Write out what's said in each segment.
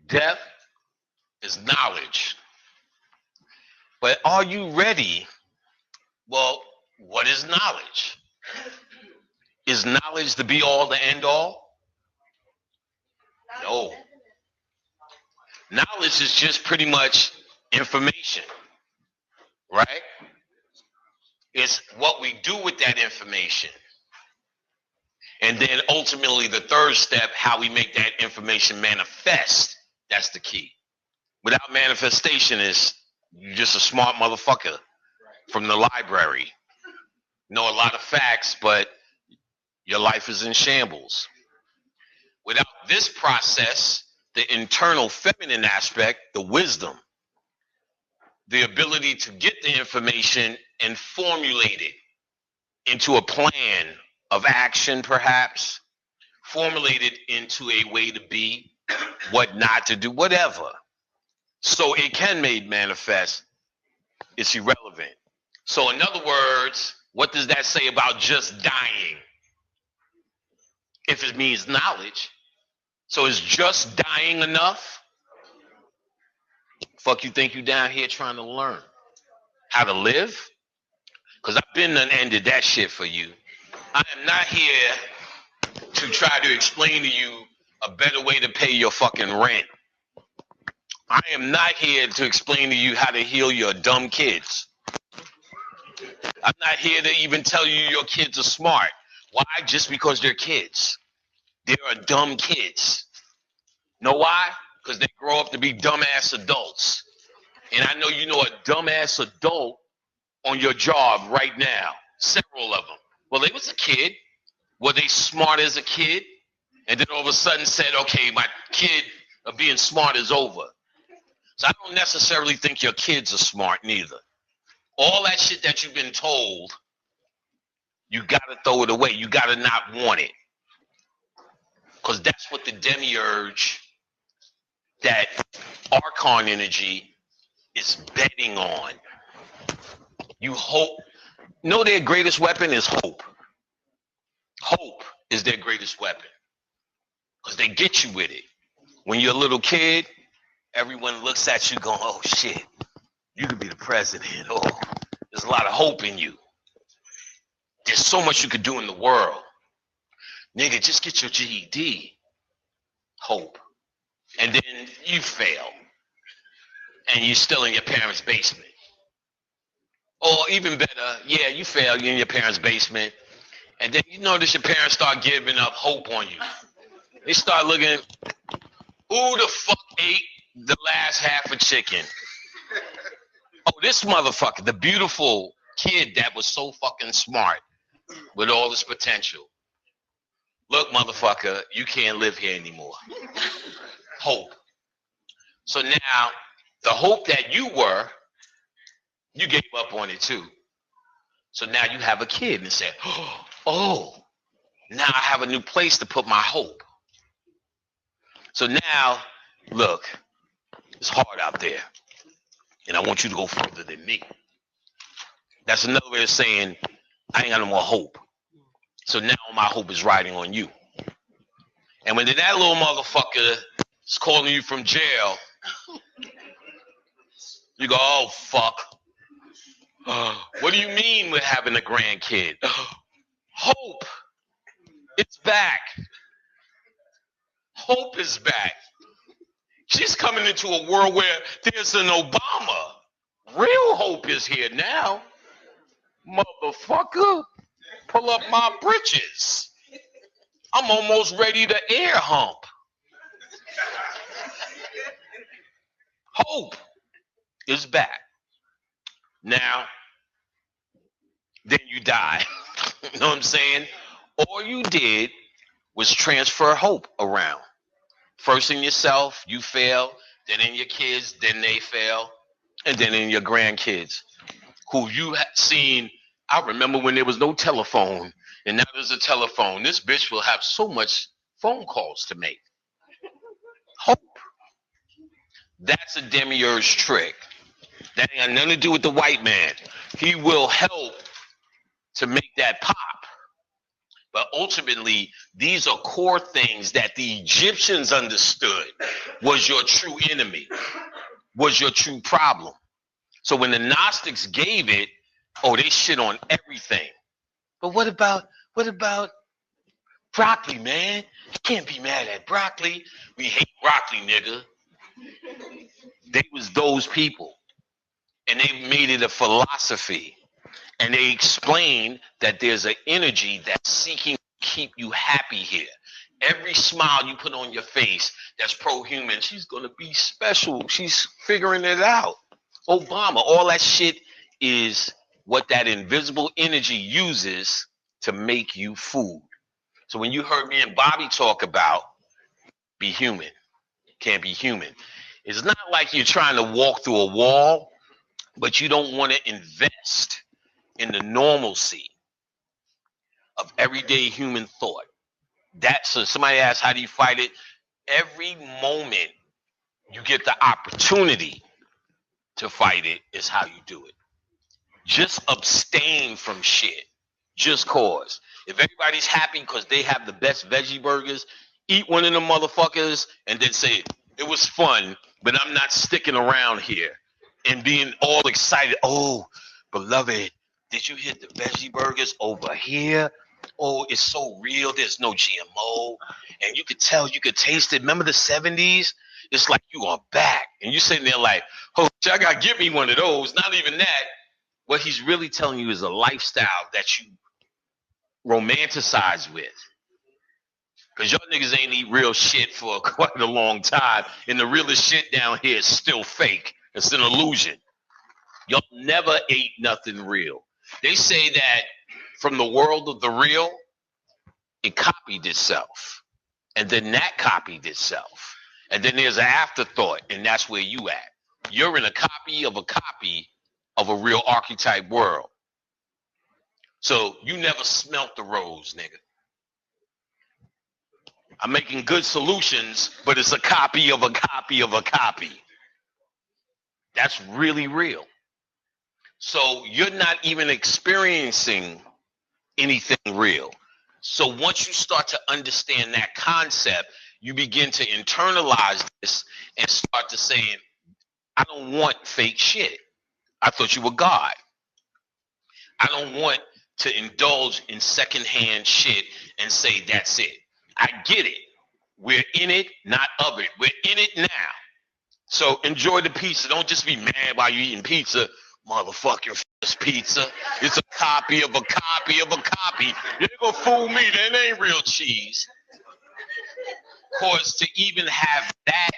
Death is knowledge. But are you ready? Well, what is knowledge? Is knowledge the be all, the end all? No. Knowledge is just pretty much information, right? It's what we do with that information. And then ultimately, the third step, how we make that information manifest. That's the key. Without manifestation, is you're just a smart motherfucker from the library. Know a lot of facts, but your life is in shambles. Without this process, the internal feminine aspect, the wisdom, the ability to get the information and formulate it into a plan of action, perhaps, formulate it into a way to be, what not to do, whatever. So it can made manifest. It's irrelevant. So in other words, what does that say about just dying? If it means knowledge. So is just dying enough? Fuck you think you down here trying to learn how to live? Because I've been and ended that shit for you. I am not here to try to explain to you a better way to pay your fucking rent. I am not here to explain to you how to heal your dumb kids. I'm not here to even tell you your kids are smart. Why? Just because they're kids. They are dumb kids. Know why? Because they grow up to be dumbass adults. And I know you know a dumbass adult on your job right now. Several of them. Well, they was a kid. Were they smart as a kid? And then all of a sudden said, okay, my kid of being smart is over. So I don't necessarily think your kids are smart neither. All that shit that you've been told, you got to throw it away. You got to not want it. Because that's what the demiurge, that archon energy is betting on. You hope. Know their greatest weapon is hope. Hope is their greatest weapon. Because they get you with it. When you're a little kid, everyone looks at you going, oh shit, you could be the president. Oh, there's a lot of hope in you. There's so much you could do in the world. Nigga, just get your GED. Hope. And then you fail. And you're still in your parents' basement. Or even better, yeah, you fail, you're in your parents' basement. And then you notice your parents start giving up hope on you. They start looking, who the fuck ate the last half of chicken? Oh, this motherfucker, the beautiful kid that was so fucking smart with all this potential. Look, motherfucker, you can't live here anymore. Hope. So now, the hope that you were, you gave up on it too. So now you have a kid and say, oh, now I have a new place to put my hope. So now, look, it's hard out there. And I want you to go further than me. That's another way of saying, I ain't got no more hope. So now my hope is riding on you. And when that little motherfucker is calling you from jail, you go, oh, fuck. What do you mean we're having a grandkid? Hope. It's back. Hope is back. She's coming into a world where there's an Obama. Real hope is here now. Motherfucker, pull up my britches. I'm almost ready to air hump. Hope is back. Now, then you die. You know what I'm saying? All you did was transfer hope around. First in yourself, you fail. Then in your kids, then they fail. And then in your grandkids, who you had seen. I remember when there was no telephone, and now there's a telephone. This bitch will have so much phone calls to make. Hope. That's a demiurge trick. That ain't got nothing to do with the white man. He will help to make that pop. But ultimately, these are core things that the Egyptians understood was your true enemy, was your true problem. So when the Gnostics gave it, oh, they shit on everything. But what about broccoli, man? You can't be mad at broccoli. We hate broccoli, nigga. They was those people. And they made it a philosophy. And they explained that there's an energy that's seeking to keep you happy here. Every smile you put on your face that's pro-human, she's going to be special. She's figuring it out. Obama, all that shit is what that invisible energy uses to make you food. So when you heard me and Bobby talk about be human, can't be human, it's not like you're trying to walk through a wall, but you don't want to invest in the normalcy of everyday human thought. That's so somebody asks, how do you fight it? Every moment you get the opportunity to fight it is how you do it. Just abstain from shit. Just cause. If everybody's happy because they have the best veggie burgers, eat one of them motherfuckers and then say, it was fun, but I'm not sticking around here. And being all excited. Oh, beloved, did you hit the veggie burgers over here? Oh, it's so real. There's no GMO. And you could tell, you could taste it. Remember the 70s? It's like you are back. And you're sitting there like, oh, I got to get me one of those. Not even that. What he's really telling you is a lifestyle that you romanticize with. Because y'all niggas ain't eat real shit for quite a long time. And the realest shit down here is still fake. It's an illusion. Y'all never ate nothing real. They say that from the world of the real, it copied itself. And then that copied itself. And then there's an afterthought, and that's where you at. You're in a copy of a real archetype world. So you never smelt the rose, nigga. I'm making good solutions, but it's a copy of a copy of a copy. That's really real. So you're not even experiencing anything real. So once you start to understand that concept, you begin to internalize this and start to saying, I don't want fake shit. I thought you were God. I don't want to indulge in secondhand shit and say that's it. I get it. We're in it, not of it. We're in it now. So enjoy the pizza. Don't just be mad while you're eating pizza. Motherfucking pizza. It's a copy of a copy of a copy. You ain't gonna fool me. That ain't real cheese. Because to even have that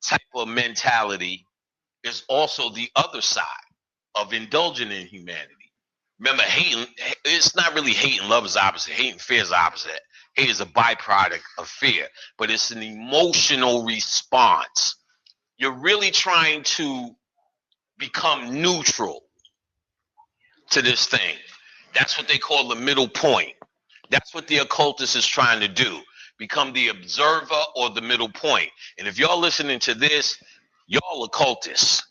type of mentality is also the other side of indulging in humanity. Remember, hating, it's not really hate and love is opposite. Hate and fear is opposite. Hate is a byproduct of fear, but it's an emotional response. You're really trying to become neutral to this thing. That's what they call the middle point. That's what the occultist is trying to do. Become the observer or the middle point. And if y'all listening to this, y'all occultists.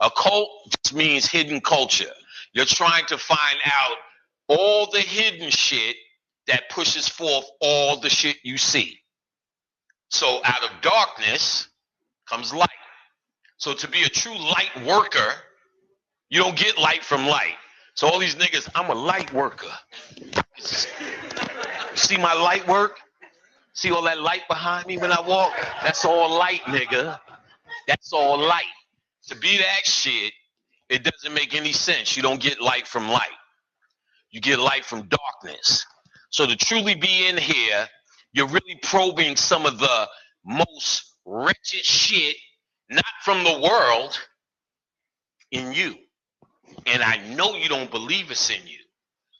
Occult just means hidden culture. You're trying to find out all the hidden shit that pushes forth all the shit you see. So out of darkness comes light. So to be a true light worker, you don't get light from light. So all these niggas, I'm a light worker. See my light work? See all that light behind me when I walk? That's all light, nigga. That's all light. To be that shit, it doesn't make any sense. You don't get light from light. You get light from darkness. So to truly be in here, you're really probing some of the most wretched shit, not from the world, in you. And I know you don't believe it's in you.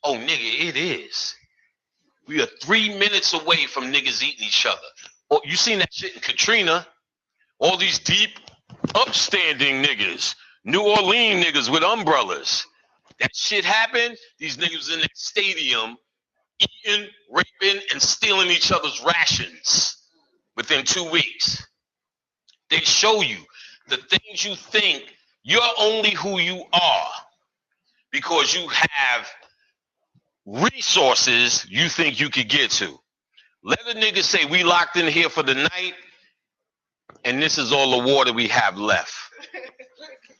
Oh, nigga, it is. We are 3 minutes away from niggas eating each other. Oh, you seen that shit in Katrina? All these deep, upstanding niggas, New Orleans niggas with umbrellas. That shit happened. These niggas in that stadium eating, raping, and stealing each other's rations within 2 weeks. They show you the things you think you're only who you are because you have resources you think you could get to. Let a nigga say we locked in here for the night and this is all the water we have left.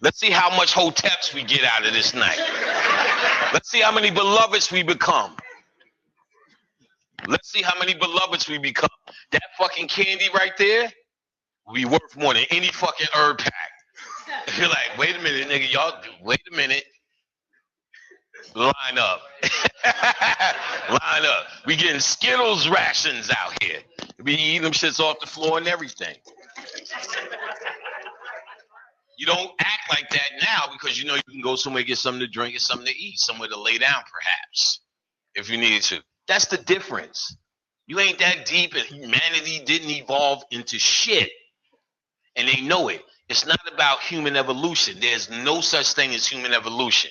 Let's see how much hoteps we get out of this night. Let's see how many beloveds we become. Let's see how many beloveds we become. That fucking candy right there will be worth more than any fucking herb pack. You're like, wait a minute, nigga, y'all, wait a minute. Line up. Line up. We getting Skittles rations out here. We eating them shits off the floor and everything. You don't act like that now because you know you can go somewhere, get something to drink and something to eat, somewhere to lay down perhaps, if you needed to. That's the difference. You ain't that deep and humanity didn't evolve into shit. And they know it. It's not about human evolution. There's no such thing as human evolution.